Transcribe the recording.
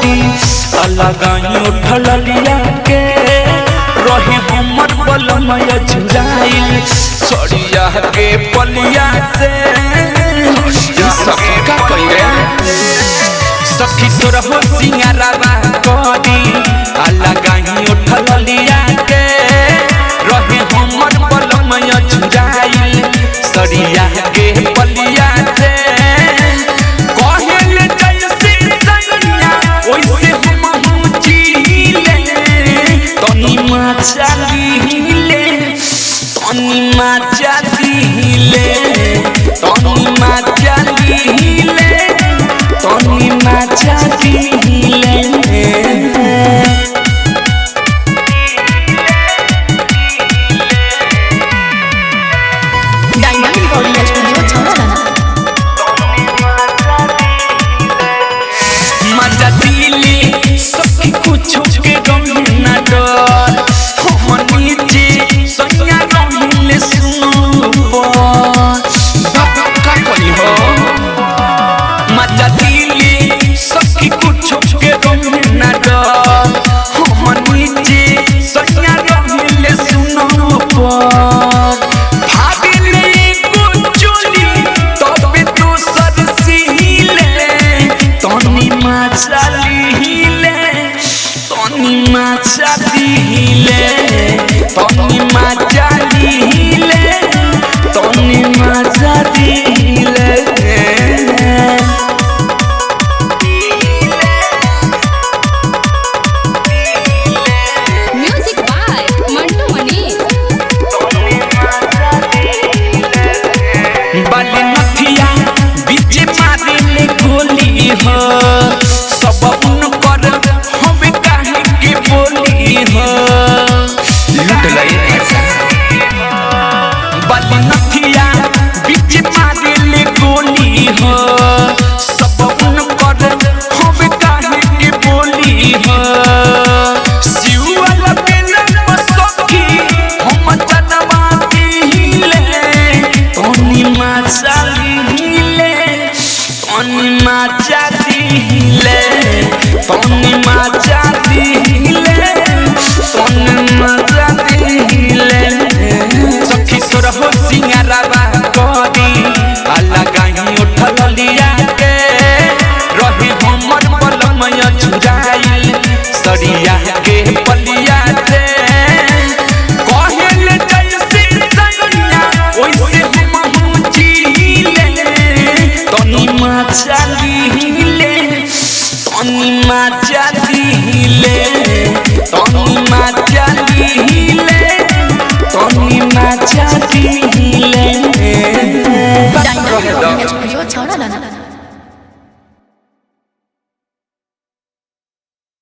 करी अलगाई उठल लिया के रही हमर बलमय झुराइल सड़िया के पलिया से सबका कइले सखी तोर हो सिंगारावा करी अलगाई उठल लिया के रही हमर बलमय झुराइल सड़िया के पलिया से कहल जैसे सगनिया ओइसे हम जीले तनी मचा लीले तनी मचा लीले तनी मचा लीले तनी मचा लीले सड़िया के पलिया से कहल जैसे सगनिया ओइसे हम जीले तनी मचा लीले तनी मचा